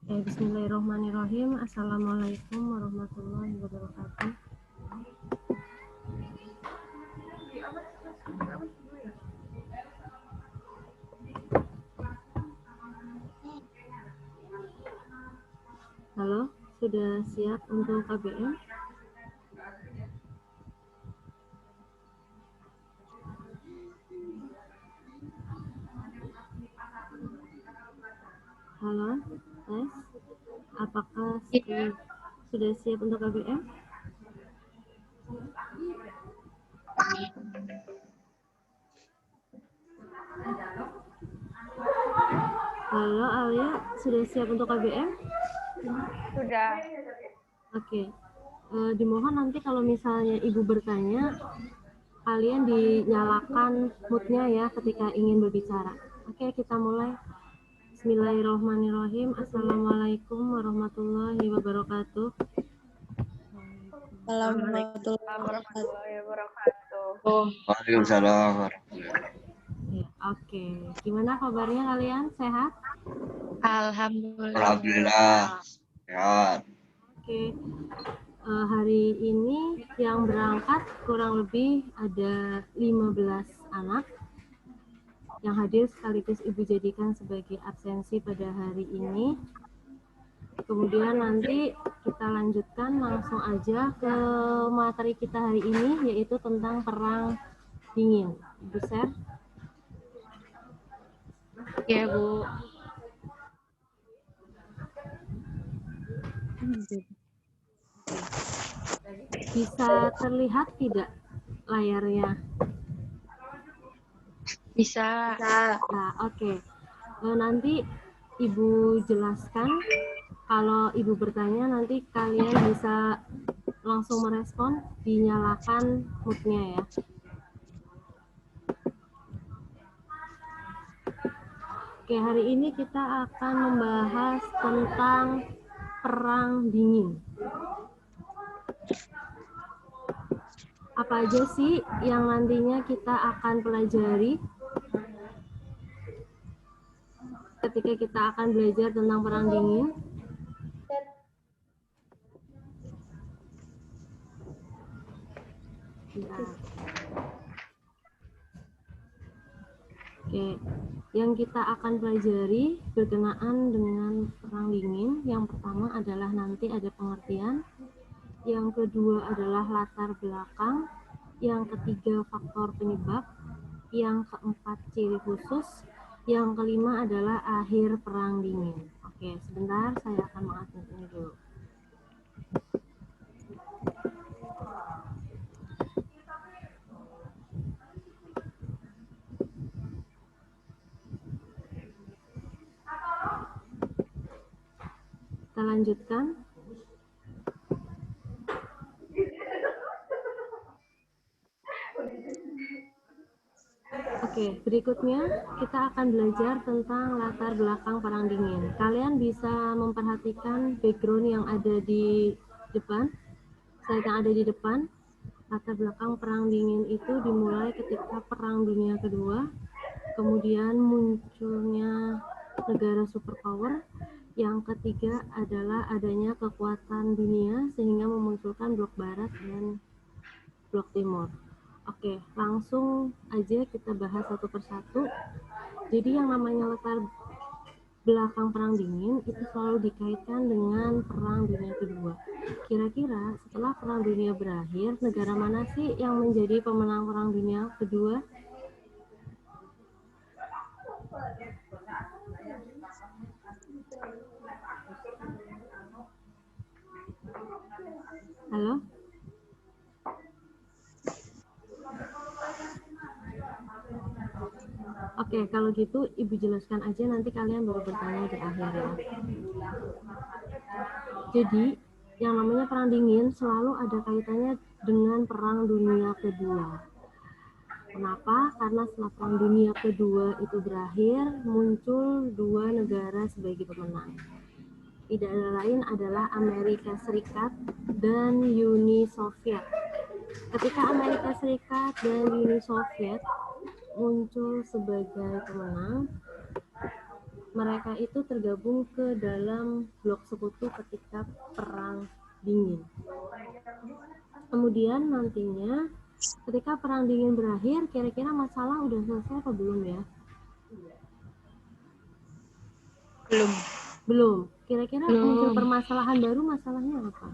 Bismillahirrahmanirrahim. Assalamualaikum warahmatullahi wabarakatuh. Halo, sudah siap untuk KBM? Halo, tes. Apakah sudah siap untuk KBM? Halo Alia, sudah siap untuk KBM? Sudah. Oke. Dimohon nanti kalau misalnya Ibu bertanya, kalian dinyalakan mood-nya ya ketika ingin berbicara. Oke, kita mulai. Bismillahirrahmanirrahim. Assalamualaikum warahmatullahi wabarakatuh. Warahmatullahi wabarakatuh. Waalaikumsalam. Ya, oke. Gimana kabarnya kalian? Sehat? Alhamdulillah. Sehat. Oke. Hari ini yang berangkat kurang lebih ada 15 anak yang hadir sekaligus Ibu jadikan sebagai absensi pada hari ini. Kemudian nanti kita lanjutkan langsung aja ke materi kita hari ini, yaitu tentang perang dingin. Ibu share. Ya, Bu. Bisa terlihat tidak layarnya? Bisa. Nah, oke. Nanti Ibu jelaskan. Kalau Ibu bertanya, nanti kalian bisa langsung merespon, dinyalakan mood-nya ya. Oke, hari ini kita akan membahas tentang perang dingin. Apa aja sih yang nantinya kita akan pelajari ketika kita akan belajar tentang perang dingin? Nah. Oke, yang kita akan pelajari berkenaan dengan perang dingin, yang pertama adalah nanti ada pengertian, yang kedua adalah latar belakang, yang ketiga faktor penyebab, yang keempat ciri khusus, yang kelima adalah akhir perang dingin. Oke, sebentar saya akan mengatur ini dulu. Kita lanjutkan. Oke, berikutnya kita akan belajar tentang latar belakang perang dingin. Kalian bisa memperhatikan background yang ada di depan, slide yang ada di depan. Latar belakang perang dingin itu dimulai ketika Perang Dunia Kedua, kemudian munculnya negara superpower. Yang ketiga adalah adanya kekuatan dunia sehingga memunculkan blok barat dan blok timur. Oke, langsung aja kita bahas satu persatu. Jadi yang namanya latar belakang perang dingin itu selalu dikaitkan dengan Perang Dunia Kedua. Kira-kira setelah Perang Dunia berakhir, negara mana sih yang menjadi pemenang Perang Dunia Kedua? Halo? Oke, kalau gitu Ibu jelaskan aja, nanti kalian baru bertanya di akhir ya. Jadi, yang namanya perang dingin selalu ada kaitannya dengan Perang Dunia Kedua. Kenapa? Karena setelah Perang Dunia Kedua itu berakhir, muncul dua negara sebagai pemenang. Tidak ada lain adalah Amerika Serikat dan Uni Soviet. Ketika Amerika Serikat dan Uni Soviet muncul sebagai pemenang, mereka itu tergabung ke dalam blok sekutu ketika Perang Dingin. Kemudian nantinya ketika Perang Dingin berakhir, kira-kira masalah udah selesai apa belum ya? Belum. Belum. Kira-kira muncul Belum. permasalahan baru, masalahnya apa?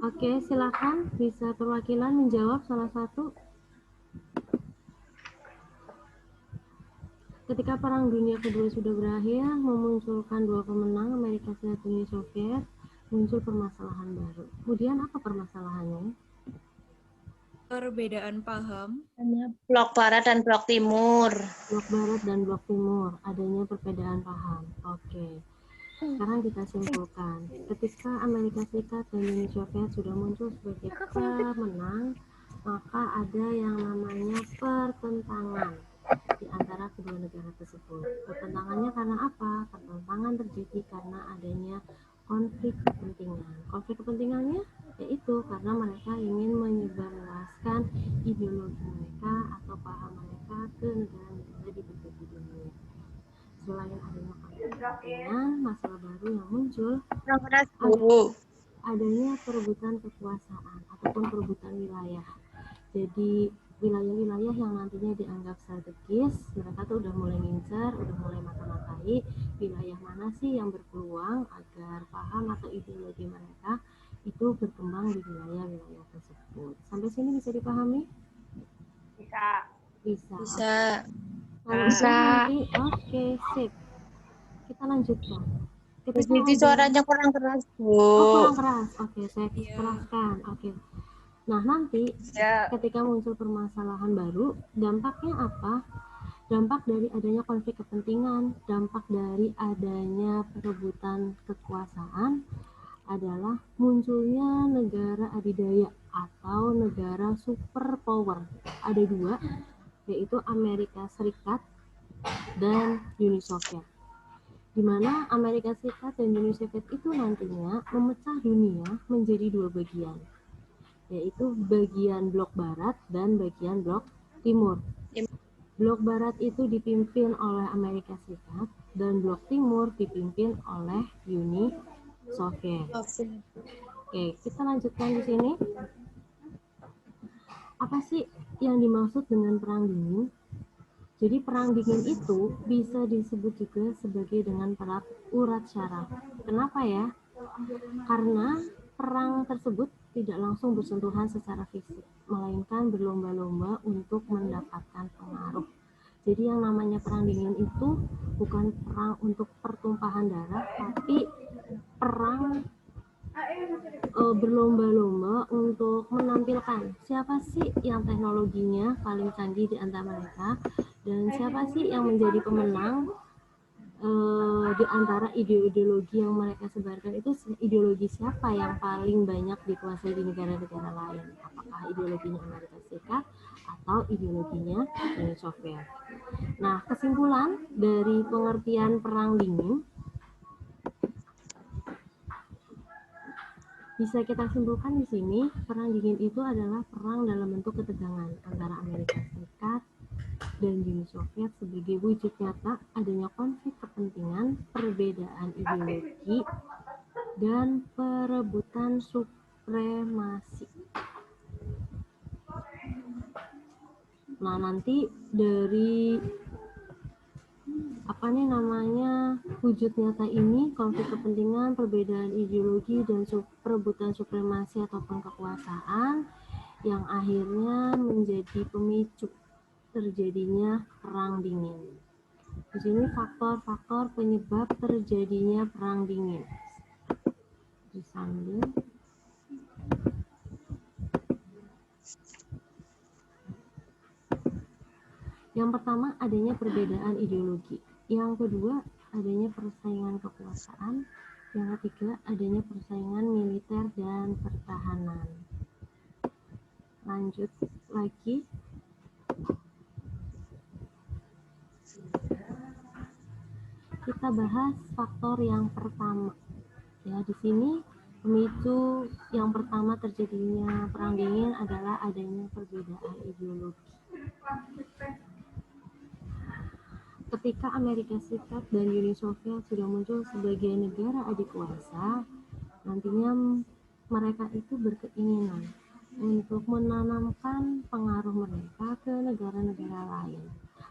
Oke, silakan bisa perwakilan menjawab salah satu. Ketika Perang Dunia Kedua sudah berakhir, memunculkan dua pemenang, Amerika Serikat dan Uni Soviet, muncul permasalahan baru. Kemudian apa permasalahannya? Perbedaan paham. Blok Barat dan Blok Timur. Blok Barat dan Blok Timur, adanya perbedaan paham. Oke. Sekarang kita simpulkan, ketika Amerika Serikat dan Uni Soviet sudah muncul sebagai pemenang, maka ada yang namanya pertentangan di antara kedua negara tersebut. Pertentangannya karena apa? Pertentangan terjadi karena adanya konflik kepentingan. Konflik kepentingannya yaitu karena mereka ingin menyebarluaskan ideologi mereka atau paham mereka ke negara-negara di berbagai dunia. Selain adanya konflik kepentingan, masalah baru yang muncul adanya perebutan kekuasaan ataupun perebutan wilayah. Jadi wilayah-wilayah yang nantinya dianggap strategis, mereka tuh udah mulai ngincer, udah mulai mata-matai wilayah mana sih yang berpeluang agar paham atau ideologi mereka itu berkembang di wilayah-wilayah tersebut. Sampai sini bisa dipahami? Bisa. Bisa. Kalau Bisa. udah nanti, oke, sip. Kita lanjutkan. Jadi suaranya kurang keras, Bu. kurang keras. Oke, saya Iya. keraskan. Oke. Nah, nanti Ya. ketika muncul permasalahan baru, dampaknya apa? Dampak dari adanya konflik kepentingan, dampak dari adanya perebutan kekuasaan adalah munculnya negara adidaya atau negara superpower. Ada dua, yaitu Amerika Serikat dan Uni Soviet. Di mana Amerika Serikat dan Uni Soviet itu nantinya memecah dunia menjadi dua bagian, yaitu bagian blok barat dan bagian blok timur. Blok barat itu dipimpin oleh Amerika Serikat dan blok timur dipimpin oleh Uni Soviet. Oke, kita lanjutkan di sini. Apa sih yang dimaksud dengan perang dingin? Jadi perang dingin itu bisa disebut juga sebagai dengan perang urat syaraf. Kenapa ya? Karena perang tersebut tidak langsung bersentuhan secara fisik, melainkan berlomba-lomba untuk mendapatkan pengaruh. Jadi yang namanya perang dingin itu bukan perang untuk pertumpahan darah, tapi perang berlomba-lomba untuk menampilkan siapa sih yang teknologinya paling canggih di antara mereka dan siapa sih yang menjadi pemenang di antara ideologi yang mereka sebarkan. Itu ideologi siapa yang paling banyak dikuasai di negara-negara lain, apakah ideologinya Amerika Serikat atau ideologinya Uni Soviet. Nah, kesimpulan dari pengertian perang dingin bisa kita simpulkan di sini, perang dingin itu adalah perang dalam bentuk ketegangan antara Amerika Serikat dan Uni Soviet sebagai wujud nyata adanya konflik kepentingan, perbedaan ideologi, dan perebutan supremasi. Nah, nanti dari wujud nyata ini, konflik kepentingan, perbedaan ideologi, dan perebutan supremasi ataupun kekuasaan yang akhirnya menjadi pemicu terjadinya perang dingin. Di sini faktor-faktor penyebab terjadinya perang dingin. Disambil. Yang pertama, adanya perbedaan ideologi. Yang kedua, adanya persaingan kekuasaan. Yang ketiga, adanya persaingan militer dan pertahanan. Lanjut lagi. Kita bahas faktor yang pertama. Ya, di sini Pemicu yang pertama terjadinya Perang Dingin adalah adanya perbedaan ideologi. Ketika Amerika Serikat dan Uni Soviet sudah muncul sebagai negara adik kuasa, nantinya mereka itu berkeinginan untuk menanamkan pengaruh mereka ke negara-negara lain.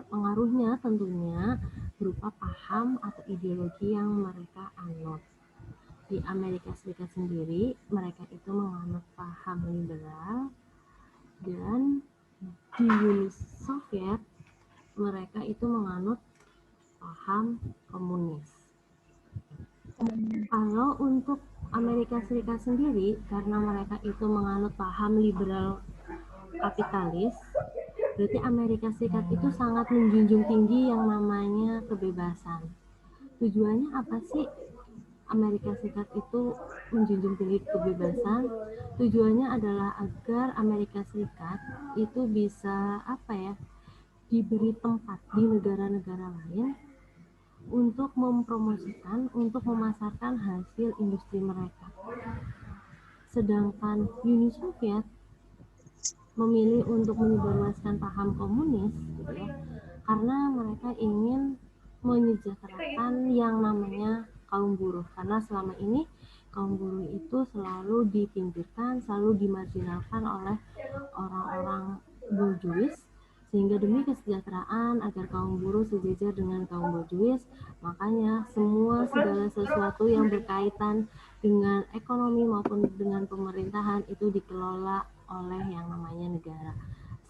Pengaruhnya tentunya berupa paham atau ideologi yang mereka anut. Di Amerika Serikat sendiri, mereka itu menganut paham liberal, dan di Uni Soviet, mereka itu menganut paham komunis. Kalau untuk Amerika Serikat sendiri, karena mereka itu menganut paham liberal kapitalis, berarti Amerika Serikat itu sangat menjunjung tinggi yang namanya kebebasan. Tujuannya apa sih Amerika Serikat itu menjunjung tinggi kebebasan? Tujuannya adalah agar Amerika Serikat itu bisa diberi tempat di negara-negara lain untuk mempromosikan, untuk memasarkan hasil industri mereka. Sedangkan Uni Soviet memilih untuk menyebarluaskan paham komunis, gitu ya, karena mereka ingin menyejahterakan yang namanya kaum buruh, karena selama ini kaum buruh itu selalu dipinggirkan, selalu dimarginalkan oleh orang-orang borjuis, sehingga demi kesejahteraan agar kaum buruh sejajar dengan kaum borjuis, makanya segala sesuatu yang berkaitan dengan ekonomi maupun dengan pemerintahan itu dikelola oleh yang namanya negara.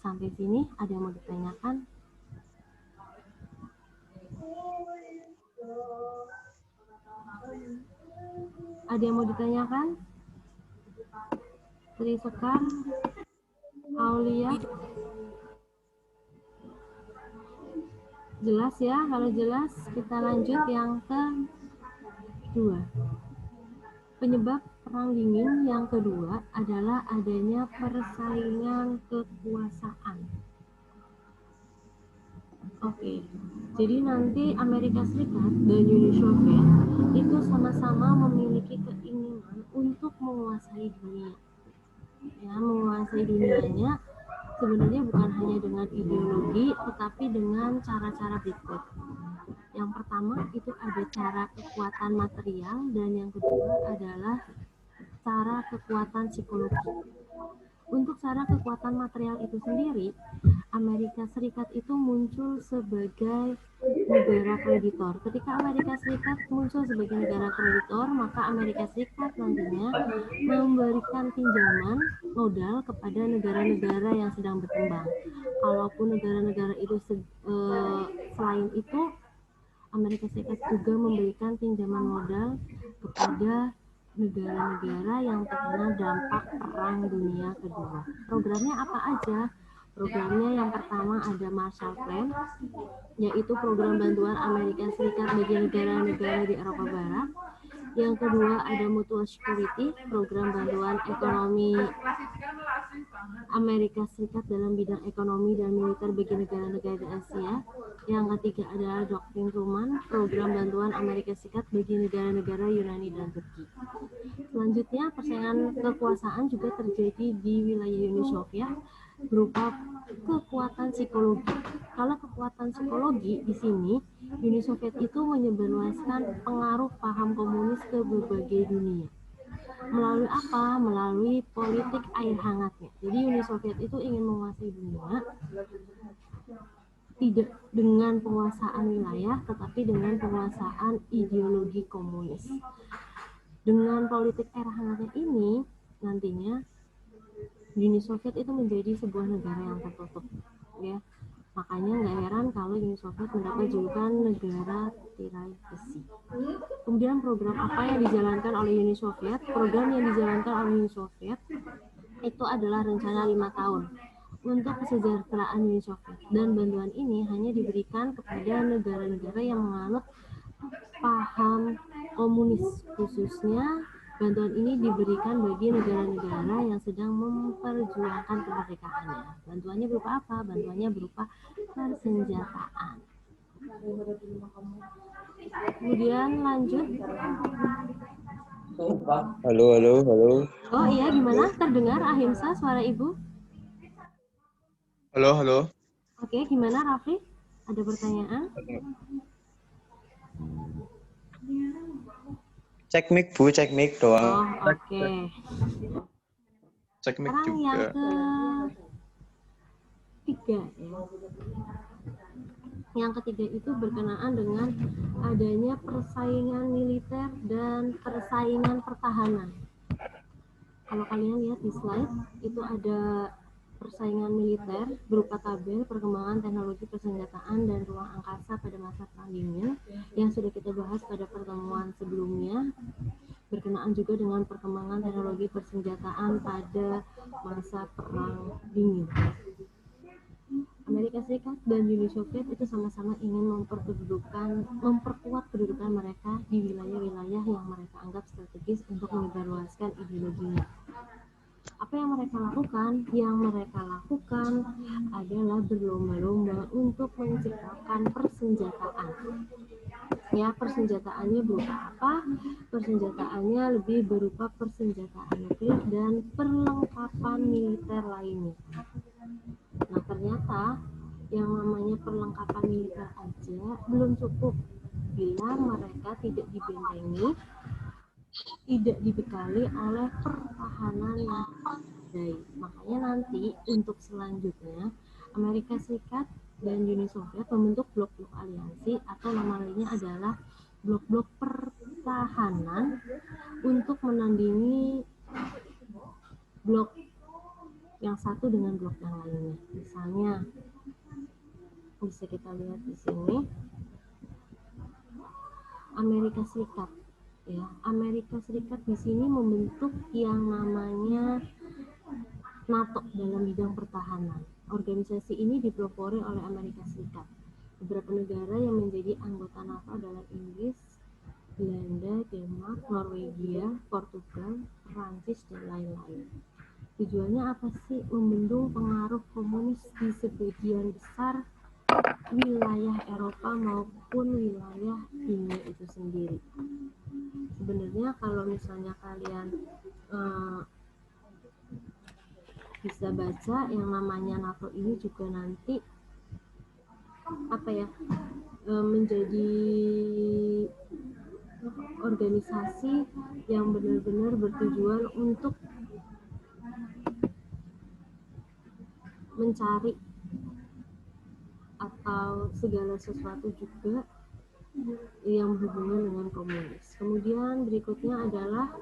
Sampai sini ada yang mau ditanyakan? Ada yang mau ditanyakan? Tri Sekar, Aulia, jelas ya? Kalau jelas, kita lanjut yang kedua. Penyebab Perang Dingin yang kedua adalah adanya persaingan kekuasaan. Oke, jadi nanti Amerika Serikat dan Uni Soviet itu sama-sama memiliki keinginan untuk menguasai dunia. Ya, menguasai dunianya sebenarnya bukan hanya dengan ideologi, tetapi dengan cara-cara berikut. Yang pertama itu ada cara kekuatan material, dan yang kedua adalah cara kekuatan psikologi. Untuk cara kekuatan material itu sendiri, Amerika Serikat itu muncul sebagai negara kreditor. Ketika Amerika Serikat muncul sebagai negara kreditor, maka Amerika Serikat nantinya memberikan pinjaman modal kepada negara-negara yang sedang berkembang. Kalaupun negara-negara itu selain itu, Amerika Serikat juga memberikan pinjaman modal kepada negara-negara yang terkena dampak Perang Dunia Kedua. Programnya apa aja? Programnya yang pertama ada Marshall Plan, yaitu program bantuan Amerika Serikat bagi negara-negara di Eropa Barat. Yang kedua ada Mutual Security, program bantuan ekonomi Amerika Serikat dalam bidang ekonomi dan militer bagi negara-negara di Asia. Yang ketiga adalah Doktrin Truman, program bantuan Amerika Serikat bagi negara-negara Yunani dan Turki. Selanjutnya, persaingan kekuasaan juga terjadi di wilayah Uni Soviet berupa kekuatan psikologi. Kalau kekuatan psikologi di sini, Uni Soviet itu menyebarluaskan pengaruh paham komunis ke berbagai dunia. Melalui apa? Melalui politik air hangatnya. Jadi Uni Soviet itu ingin menguasai dunia tidak dengan penguasaan wilayah, tetapi dengan penguasaan ideologi komunis. Dengan politik air hangatnya ini, nantinya Uni Soviet itu menjadi sebuah negara yang tertutup, ya. Makanya nggak heran kalau Uni Soviet mendapat julukan negara tirai besi. Kemudian program apa yang dijalankan oleh Uni Soviet? Program yang dijalankan oleh Uni Soviet itu adalah rencana 5 tahun untuk kesejahteraan Uni Soviet, dan bantuan ini hanya diberikan kepada negara-negara yang menganut paham komunis. Khususnya bantuan ini diberikan bagi negara-negara yang sedang memperjuangkan kemerdekaannya. Bantuannya berupa apa? Bantuannya berupa persenjataan. Kemudian lanjut, Halo, halo, halo. Oh iya, gimana? Terdengar Ahimsa suara Ibu? Halo, halo. Oke, gimana Raffi? Ada pertanyaan? Cek mic, Bu, cek mic doang. Oh, oke. Cek mic Sekarang yang juga. ketiga ya. Yang ketiga itu berkenaan dengan adanya persaingan militer dan persaingan pertahanan. Kalau kalian lihat di slide, itu ada persaingan militer berupa tabel perkembangan teknologi persenjataan dan ruang angkasa pada masa Perang Dingin yang sudah kita bahas pada pertemuan sebelumnya, berkenaan juga dengan perkembangan teknologi persenjataan pada masa Perang Dingin. Amerika Serikat dan Uni Soviet itu sama-sama ingin memperkuat kedudukan mereka di wilayah-wilayah yang mereka anggap strategis untuk menyebarluaskan ideologinya. Apa yang mereka lakukan? Yang mereka lakukan adalah berlomba-lomba untuk menciptakan persenjataan. Ya, persenjataannya berupa apa? Persenjataannya lebih berupa persenjataan nuklir dan perlengkapan militer lainnya. Nah, ternyata yang namanya perlengkapan militer aja belum cukup bila mereka tidak dibentengi, tidak dibekali oleh pertahanan yang memadai. Makanya nanti untuk selanjutnya Amerika Serikat dan Uni Soviet membentuk blok-blok aliansi atau nama lainnya adalah blok-blok pertahanan untuk menandingi blok yang satu dengan blok yang lainnya. Misalnya bisa kita lihat di sini Amerika Serikat. Ya, Amerika Serikat di sini membentuk yang namanya NATO dalam bidang pertahanan. Organisasi ini dipelopori oleh Amerika Serikat. Beberapa negara yang menjadi anggota NATO adalah Inggris, Belanda, Denmark, Norwegia, Portugal, Prancis, dan lain-lain. Tujuannya apa sih? Membendung pengaruh komunis di sebagian besar wilayah Eropa maupun wilayah dunia itu sendiri. Sebenarnya kalau misalnya kalian bisa baca yang namanya NATO ini juga nanti menjadi organisasi yang benar-benar bertujuan untuk mencari atau segala sesuatu juga yang berhubungan dengan komunis. Kemudian berikutnya adalah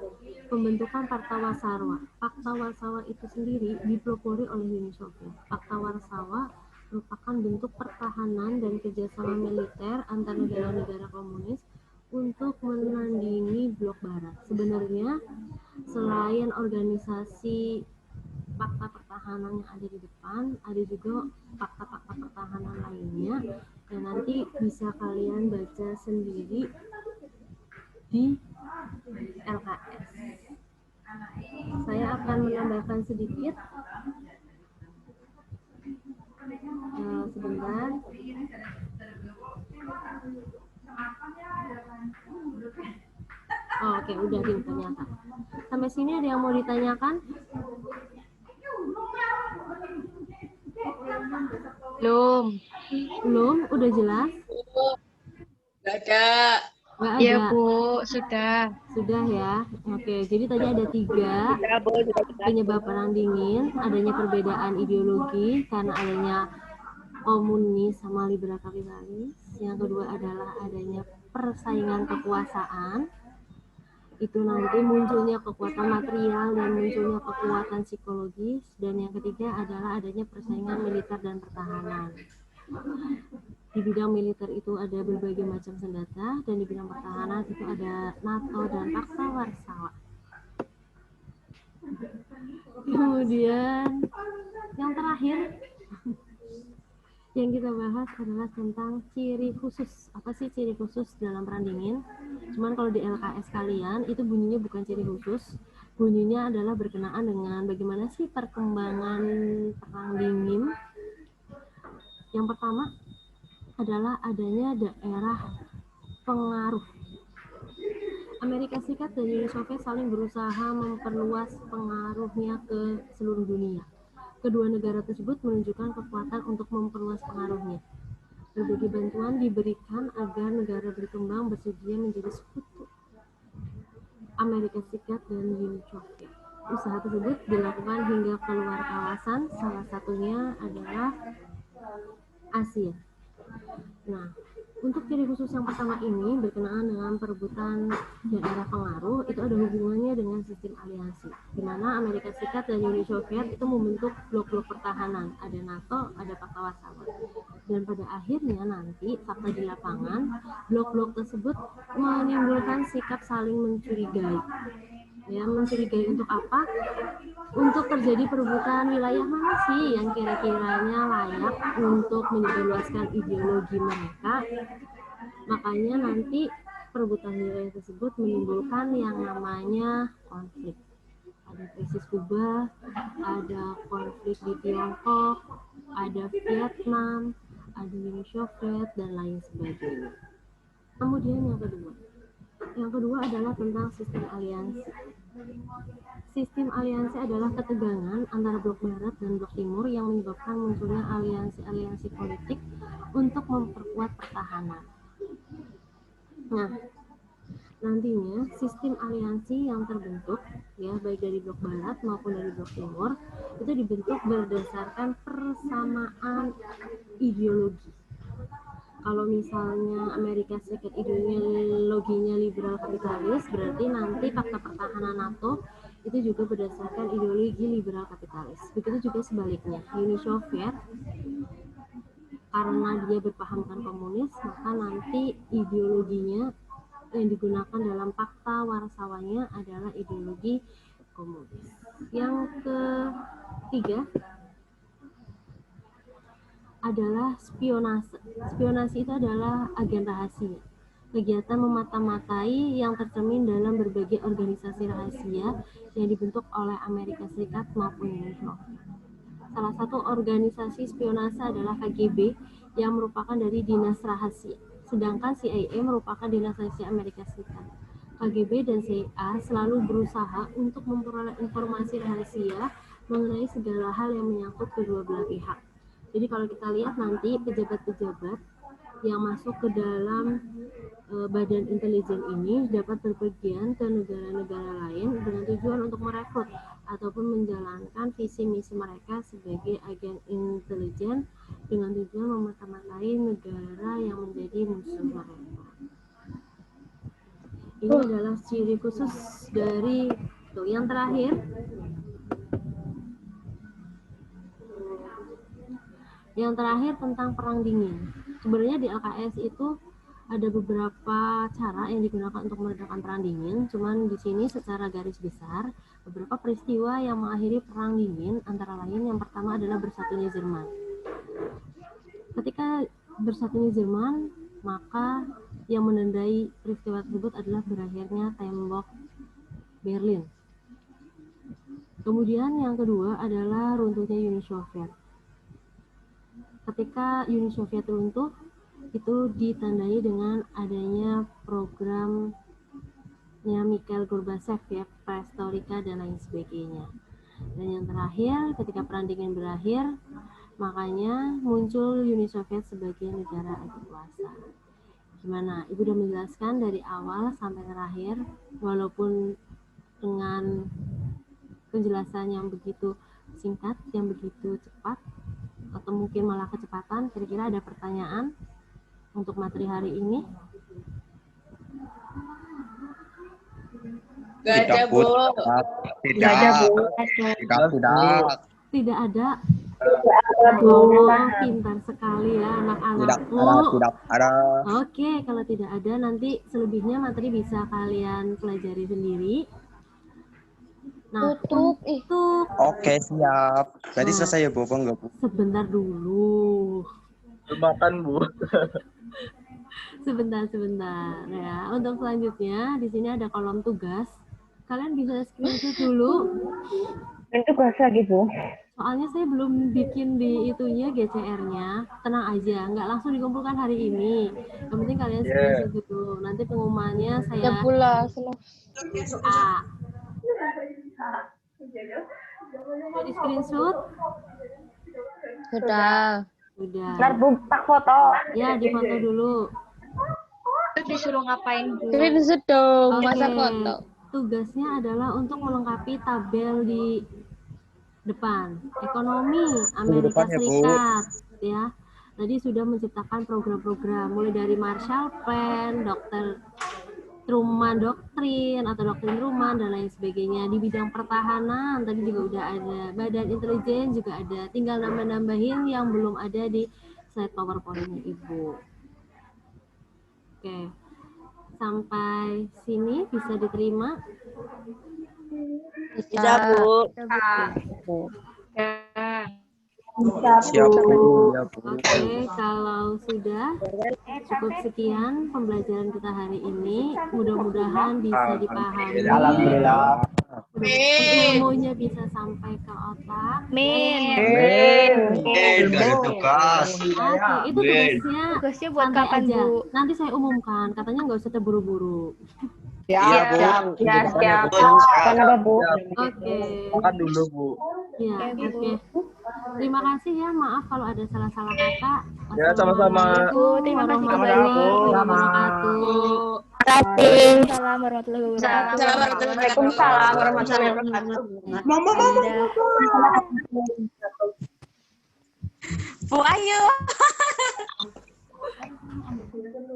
pembentukan Pakta Warsawa. Pakta Warsawa itu sendiri dipelopori oleh Uni Soviet. Pakta Warsawa merupakan bentuk pertahanan dan kerjasama militer antar negara-negara komunis untuk menandingi blok barat. Sebenarnya selain organisasi fakta pertahanan yang ada di depan, ada juga fakta-fakta pertahanan lainnya yang nanti bisa kalian baca sendiri di LKS. Saya akan menambahkan sedikit sebentar. Oh, oke, udah Dim ternyata. Sampai sini ada yang mau ditanyakan? Belum, udah jelas? Nggak ada. Nggak Iya, ada. Bu, sudah. Sudah ya. Oke, jadi tadi ada 3 penyebab perang dingin, adanya perbedaan ideologi karena adanya komunis sama liberal kapitalis. Yang kedua adalah adanya persaingan kekuasaan. Itu nanti munculnya kekuatan material dan munculnya kekuatan psikologis. Dan yang ketiga adalah adanya persaingan militer dan pertahanan. Di bidang militer itu ada berbagai macam senjata, dan di bidang pertahanan itu ada NATO dan Pakta Warsawa. Kemudian yang terakhir yang kita bahas adalah tentang ciri khusus. Apa sih ciri khusus dalam perang dingin? Cuman kalau di LKS kalian itu bunyinya bukan ciri khusus, bunyinya adalah berkenaan dengan bagaimana sih perkembangan perang dingin. Yang pertama adalah adanya daerah pengaruh. Amerika Serikat dan Uni Soviet saling berusaha memperluas pengaruhnya ke seluruh dunia. Kedua negara tersebut menunjukkan kekuatan untuk memperluas pengaruhnya. Berbagai bantuan diberikan agar negara berkembang bersedia menjadi sekutu Amerika Serikat dan Uni Soviet. Usaha tersebut dilakukan hingga keluar kawasan, salah satunya adalah Asia. Nah, untuk ciri khusus yang pertama ini berkenaan dengan perebutan daerah pengaruh, itu ada hubungannya dengan sistem aliansi, di mana Amerika Serikat dan Uni Soviet itu membentuk blok-blok pertahanan, ada NATO, ada Pakta Warsawa. Dan pada akhirnya nanti fakta di lapangan, blok-blok tersebut menimbulkan sikap saling mencurigai. Ya, mencurigai untuk apa? Untuk terjadi perebutan wilayah mana sih yang kira-kiranya layak untuk menyebarluaskan ideologi mereka. Makanya nanti perebutan wilayah tersebut menimbulkan yang namanya konflik. Ada krisis Kuba, ada konflik di Tiongkok, ada Vietnam, ada Uni Soviet, dan lain sebagainya. Kemudian yang kedua adalah tentang sistem aliansi. Sistem aliansi adalah ketegangan antara blok barat dan blok timur yang menyebabkan munculnya aliansi-aliansi politik untuk memperkuat pertahanan. Nah, nantinya sistem aliansi yang terbentuk, ya baik dari blok barat maupun dari blok timur, itu dibentuk berdasarkan persamaan ideologi. Kalau misalnya Amerika Serikat ideologinya liberal kapitalis, berarti nanti fakta pertahanan NATO itu juga berdasarkan ideologi liberal kapitalis. Begitu juga sebaliknya, Uni Soviet karena dia berpahamkan komunis, maka nanti ideologinya yang digunakan dalam Pakta Warsawanya adalah ideologi komunis. Yang ketiga adalah spionase. Spionase itu adalah agen rahasia, kegiatan memata-matai yang tercermin dalam berbagai organisasi rahasia yang dibentuk oleh Amerika Serikat maupun Uni Soviet. Salah satu organisasi spionase adalah KGB yang merupakan dari dinas rahasia, sedangkan CIA merupakan dinas rahasia Amerika Serikat. KGB dan CIA selalu berusaha untuk memperoleh informasi rahasia mengenai segala hal yang menyangkut kedua belah pihak. Jadi kalau kita lihat nanti pejabat-pejabat yang masuk ke dalam badan intelijen ini dapat berpergian ke negara-negara lain dengan tujuan untuk merekrut ataupun menjalankan visi misi mereka sebagai agen intelijen dengan tujuan memata-matai negara yang menjadi musuh mereka. Ini adalah ciri khusus dari yang terakhir. Yang terakhir tentang perang dingin. Sebenarnya di LKS itu ada beberapa cara yang digunakan untuk meredakan perang dingin, cuman di sini secara garis besar beberapa peristiwa yang mengakhiri perang dingin antara lain yang pertama adalah bersatunya Jerman. Ketika bersatunya Jerman, maka yang menandai peristiwa tersebut adalah berakhirnya tembok Berlin. Kemudian yang kedua adalah runtuhnya Uni Soviet. Ketika Uni Soviet runtuh, itu ditandai dengan adanya programnya Mikhail Gorbachev, ya, perestroika dan lain sebagainya. Dan yang terakhir, ketika perang dingin berakhir, makanya muncul Uni Soviet sebagai negara adikuasa. Gimana? Ibu udah menjelaskan dari awal sampai terakhir, walaupun dengan penjelasan yang begitu singkat, yang begitu cepat, atau mungkin malah kecepatan. Kira-kira ada pertanyaan untuk materi hari ini? Gak ada, Bu. Tidak Tidak ada. Bu. Pintar sekali ya anak-anakku. Tidak ada. Oke, kalau tidak ada nanti selebihnya materi bisa kalian pelajari sendiri. Nah, untuk Oke, siap. Tadi selesai ya, Bu? Enggak, Bu? sebentar dulu. Makan, Bu. Sebentar ya. Untuk selanjutnya di sini ada kolom tugas. Kalian bisa screenshot dulu. Itu tugas lagi, Bu. Soalnya saya belum bikin di itunya GCR-nya. Tenang aja, nggak langsung dikumpulkan hari ini. Yang penting kalian screenshot dulu. Nanti pengumumannya saya pula A. Udah di screenshot? sudah Udah. Ntar tak foto. Ya, di foto dulu. disuruh ngapain dulu screenshot dong masa Oke. foto Tugasnya adalah untuk melengkapi tabel di depan. Ekonomi Amerika depan ya, Bu. Serikat, ya. Tadi sudah menciptakan program-program mulai dari Marshall Plan, Dr. Truman Doktrin atau Doktrin Truman dan lain sebagainya. Di bidang pertahanan tadi juga udah ada, Badan Intelijen juga ada. Tinggal nambah-nambahin yang belum ada di slide PowerPoint-nya Ibu. Oke. Sampai sini bisa diterima? bisa Bu Siap, Bu. Ya, Bu. Oke, kalau sudah cukup sekian pembelajaran kita hari ini. Mudah-mudahan bisa dipahami. Alhamdulillah. Ilmunya bisa sampai ke otak. Dari tugas. Oke, itu tugasnya buat santai kapan aja. Bu Nanti saya umumkan. Katanya nggak usah terburu-buru. Iya, Bu. Ya, siap. Siap. Kan ada Bu. Oke. Makan dulu, Bu. Ya, oke. Terima kasih ya. Maaf kalau ada salah-salah kata. Ya, sama-sama. Wassalamualaikum Terima kasih warahmatullahi kembali. wabarakatuh. Assalamualaikum warahmatullahi wabarakatuh Waalaikumsalam warahmatullahi wabarakatuh. Bu Ayu.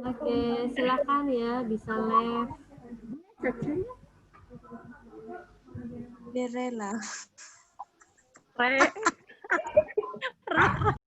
Oke, silakan ya bisa live. Biar rela.